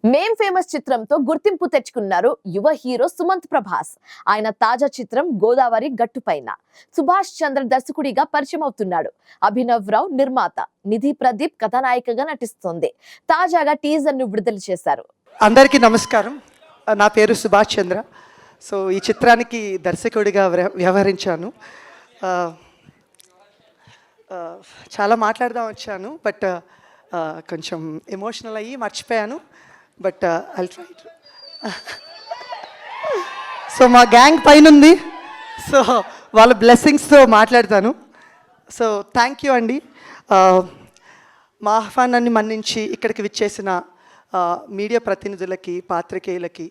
మేం ఫేమస్ చిత్రంతో గుర్తింపు తెచ్చుకున్నారు యువ హీరో సుమంత్ ప్రభాస్. ఆయన తాజా చిత్రం గోదావరి గట్టుపైన సుభాష్ చంద్ర దర్శకుడిగా పరిచయం అవుతున్నాడు. అభినవ్ రావు నిర్మాత, నిధి ప్రదీప్ కథానాయికగా నటిస్తోంది. తాజాగా టీజర్ ను విడుదల చేశారు. అందరికీ నమస్కారం. నా పేరు సుభాష్ చంద్ర. సో ఈ చిత్రానికి దర్శకుడిగా వ్యవహరించాను. చాలా మాట్లాడదాం వచ్చాను, బట్ కొంచెం ఎమోషనల్ అయ్యి మర్చిపోయాను. But I'll try. సో మా గ్యాంగ్ పైన ఉంది, సో వాళ్ళ బ్లెస్సింగ్స్తో మాట్లాడతాను. సో థ్యాంక్ యూ అండి. మా ఆహ్వానాన్ని మన్నించి ఇక్కడికి విచ్చేసిన మీడియా ప్రతినిధులకి, పాత్రికేయులకి,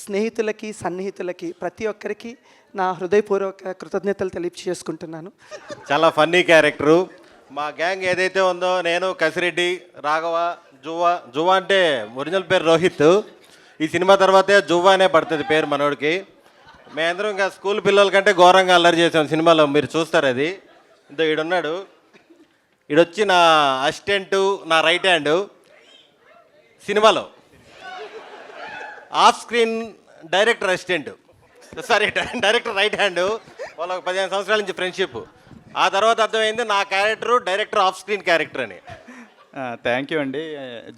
స్నేహితులకి, సన్నిహితులకి, ప్రతి ఒక్కరికి నా హృదయపూర్వక కృతజ్ఞతలు తెలియజేసుకుంటున్నాను. చాలా ఫన్నీ క్యారెక్టరు. మా గ్యాంగ్ ఏదైతే ఉందో, నేను, కసిరెడ్డి, రాఘవ, జువ్వ అంటే ఒరిజినల్ పేరు రోహిత్. ఈ సినిమా తర్వాతే జువ్వ అనే పడుతుంది పేరు మనోడికి. మేమందరం ఇంకా స్కూల్ పిల్లల కంటే ఘోరంగా అల్లరి చేసాం సినిమాలో, మీరు చూస్తారు అది. ఇంత ఈడున్నాడు, ఈడొచ్చి నా అసిస్టెంటు, నా రైట్ హ్యాండ్ సినిమాలో. Off screen director assistant, sorry director right hand. వాళ్ళకి 15 సంవత్సరాల నుంచి ఫ్రెండ్షిప్. ఆ తర్వాత అర్థమైంది నా character director off screen character అని. థ్యాంక్ యూ అండి.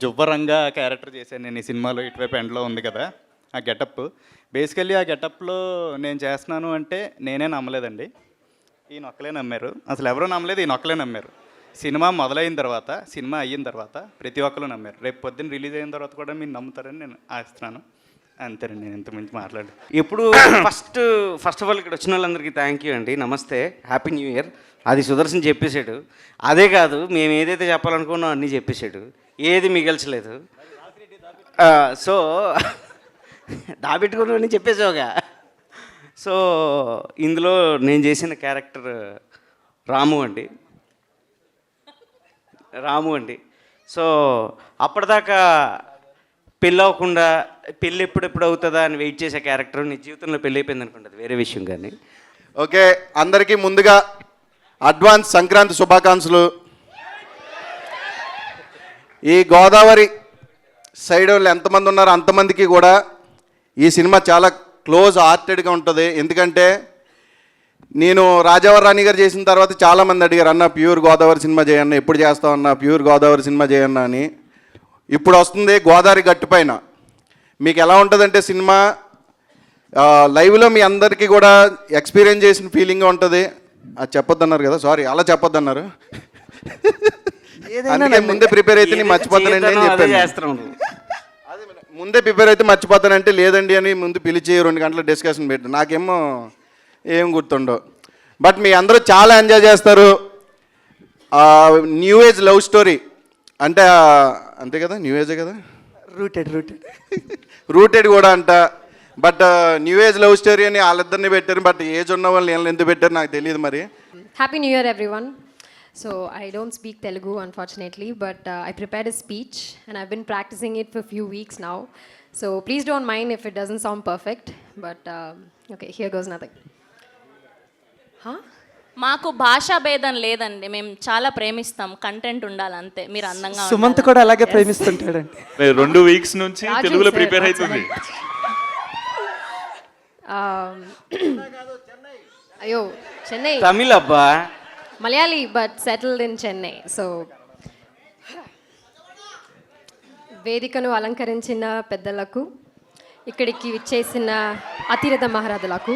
జువ్వరంగా క్యారెక్టర్ చేశాను నేను ఈ సినిమాలో. ఇటువైపు ఎండ్లో ఉంది కదా ఆ గెటప్. బేసికల్లీ ఆ గెటప్లో నేను చేస్తున్నాను అంటే నేనే నమ్మలేదండి. ఈయన ఒక్కలే నమ్మారు, అసలు ఎవరూ నమ్మలేదు, ఈయన ఒక్కలే నమ్మారు. సినిమా మొదలైన తర్వాత, సినిమా అయిన తర్వాత ప్రతి ఒక్కరు నమ్మారు. రేపు పొద్దున్న రిలీజ్ అయిన తర్వాత కూడా మీరు నమ్ముతారని నేను ఆశిస్తున్నాను. అంతేనండి, నేను ఇంతకుమించి మాట్లాడు. ఇప్పుడు ఫస్ట్ ఆఫ్ ఆల్ ఇక్కడ వచ్చిన వాళ్ళందరికీ థ్యాంక్ యూ అండి, నమస్తే, హ్యాపీ న్యూ ఇయర్. అది సుదర్శన్ చెప్పేశాడు. అదే కాదు, మేము ఏదైతే చెప్పాలనుకున్నాం అన్నీ చెప్పేశాడు, ఏది మిగల్చలేదు. సో దాబెట్టుకుని చెప్పేసావుగా. సో ఇందులో నేను చేసిన క్యారెక్టర్ రాము అండి. సో అప్పటిదాకా పెళ్ళి అవ్వకుండా, పెళ్ళి ఎప్పుడెప్పుడు అవుతుందా అని వెయిట్ చేసే క్యారెక్టర్ నీ జీవితంలో పెళ్ళి అయిపోయింది అనుకుంటుంది, వేరే విషయం. కానీ ఓకే, అందరికీ ముందుగా అడ్వాన్స్ సంక్రాంతి శుభాకాంక్షలు. ఈ గోదావరి సైడ్ వాళ్ళు ఎంతమంది ఉన్నారో అంతమందికి కూడా ఈ సినిమా చాలా క్లోజ్ హార్టెడ్గా ఉంటుంది. ఎందుకంటే నేను రాజావారి రాణి గారు చేసిన తర్వాత చాలామంది అడిగారు, అన్న ప్యూర్ గోదావరి సినిమా చేయన్న, ఎప్పుడు చేస్తావు అన్న ప్యూర్ గోదావరి సినిమా చేయన్న అని. ఇప్పుడు వస్తుంది గోదావరి గట్టుపైన. మీకు ఎలా ఉంటుందంటే సినిమా లైవ్లో మీ అందరికీ కూడా ఎక్స్పీరియన్స్ చేసిన ఫీలింగ్గా ఉంటుంది. అది చెప్పొద్దన్నారు కదా, సారీ, అలా చెప్పొద్దన్నారు. అందుకే ముందే ప్రిపేర్ అయితే నేను మర్చిపోతానండి అని చెప్పాను. అదే ముందే ప్రిపేర్ అయితే మర్చిపోతానంటే లేదండి అని ముందు పిలిచి 2 గంటల డిస్కషన్ పెట్టాను. నాకేమో ఏం గుర్తుండవు. బట్ మీ అందరూ చాలా ఎంజాయ్ చేస్తారు. న్యూ ఏజ్ లవ్ స్టోరీ అంటే అంతే కదా, న్యూ ఏజే కదా, రూటెడ్ కూడా అంట. But new age love story అని వాళ్ళిద్దరిని పెట్టారు. బట్ ఏజ్ ఉన్న వాళ్ళని వీళ్ళని ఎందుకు పెట్టారు నాకు తెలియదు. మరి happy new year everyone. So I don't speak Telugu unfortunately, but I prepared a speech and I've been practicing it for a few weeks now. So please don't mind if it doesn't sound perfect, but okay, here goes nothing. మాకు భాషా భేదం లేదండి, మేము చాలా ప్రేమిస్తాం, content ఉండాలి అంతే. మీరు అందంగా సుమంత్ కూడా అలాగే ప్రేమిస్తుంటాడండి. 2 వీక్స్ నుంచి తెలుగులో ప్రిపేర్ అవుతుంది. అయ్యో, చెన్నై తమిళ్ అబ్బా, Malayali but settled in Chennai. So వేదికను అలంకరించిన పెద్దలకు, ఇక్కడికి విచ్చేసిన అతిరథ మహారాజులకు,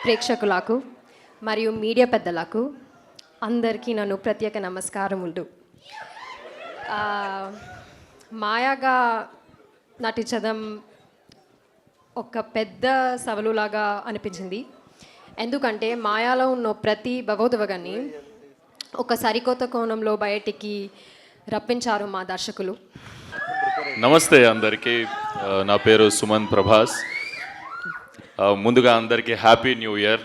ప్రేక్షకులకు మరియు మీడియా పెద్దలకు అందరికీ నన్ను ప్రత్యేక నమస్కారం ఉండు. మాయాగా నటించడం ఒక పెద్ద సవాలులాగా అనిపించింది. ఎందుకంటే మాయాలో ఉన్న ప్రతి భగవద్వగాన్ని ఒక సరికొత్త కోణంలో బయటికి రప్పించారు మా దర్శకులు. నమస్తే అందరికీ, నా పేరు సుమంత్ ప్రభాస్. ముందుగా అందరికీ హ్యాపీ న్యూ ఇయర్.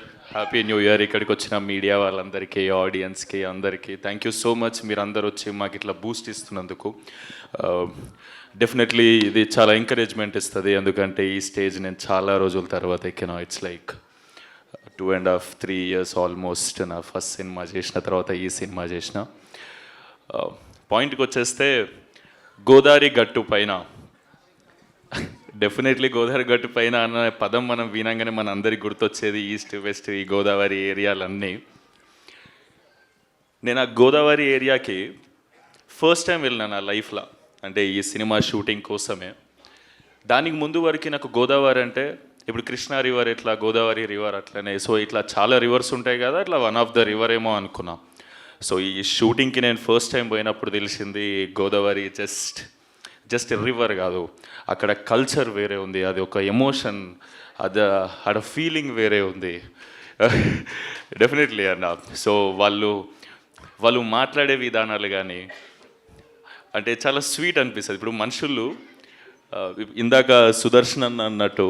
ఇక్కడికి వచ్చిన మీడియా వాళ్ళందరికీ, ఆడియన్స్కి అందరికీ థ్యాంక్ యూ సో మచ్. మీరు అందరు వచ్చి మాకు ఇట్లా బూస్ట్ ఇస్తున్నందుకు. డెఫినెట్లీ ఇది చాలా ఎంకరేజ్మెంట్ ఇస్తుంది. ఎందుకంటే ఈ స్టేజ్ నేను చాలా రోజుల తర్వాత ఎక్కినా. It's like 2.5-3 years almost. నా ఫస్ట్ సినిమా చేసిన తర్వాత ఈ సినిమా చేసిన. పాయింట్కి వచ్చేస్తే గోదావరి గట్టు పైన డెఫినెట్లీ గోదావరి గట్టు పైన అన్న పదం మనం వినంగానే మన అందరికి గుర్తొచ్చేది ఈస్ట్ వెస్ట్ ఈ గోదావరి ఏరియాలన్నీ. నేను ఆ గోదావరి ఏరియాకి ఫస్ట్ టైం వెళ్ళినా నా లైఫ్లో, అంటే ఈ సినిమా షూటింగ్ కోసమే. దానికి ముందు వరకు నాకు గోదావరి అంటే ఇప్పుడు కృష్ణా రివర్ ఇట్లా, గోదావరి రివర్ అట్లనే, సో ఇట్లా చాలా రివర్స్ ఉంటాయి కదా, అట్లా వన్ ఆఫ్ ద రివర్ ఏమో అనుకున్నా. సో ఈ షూటింగ్కి నేను ఫస్ట్ టైం పోయినప్పుడు తెలిసింది గోదావరి జస్ట్ రివర్ కాదు, అక్కడ కల్చర్ వేరే ఉంది, అది ఒక ఎమోషన్, అది ఆడ ఫీలింగ్ వేరే ఉంది. డెఫినెట్లీ అన్న. సో వాళ్ళు మాట్లాడే విధానాలు కానీ అంటే చాలా స్వీట్ అనిపిస్తుంది. ఇప్పుడు మనుషులు ఇందాక సుదర్శన్ అన్న అన్నట్టు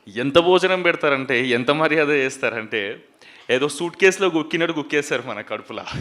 ఎంత భోజనం పెడతారంటే, ఎంత మర్యాద చేస్తారంటే, ఏదో సూట్ కేసులో గుక్కినట్టు గుక్కేస్తారు మన కడుపులా.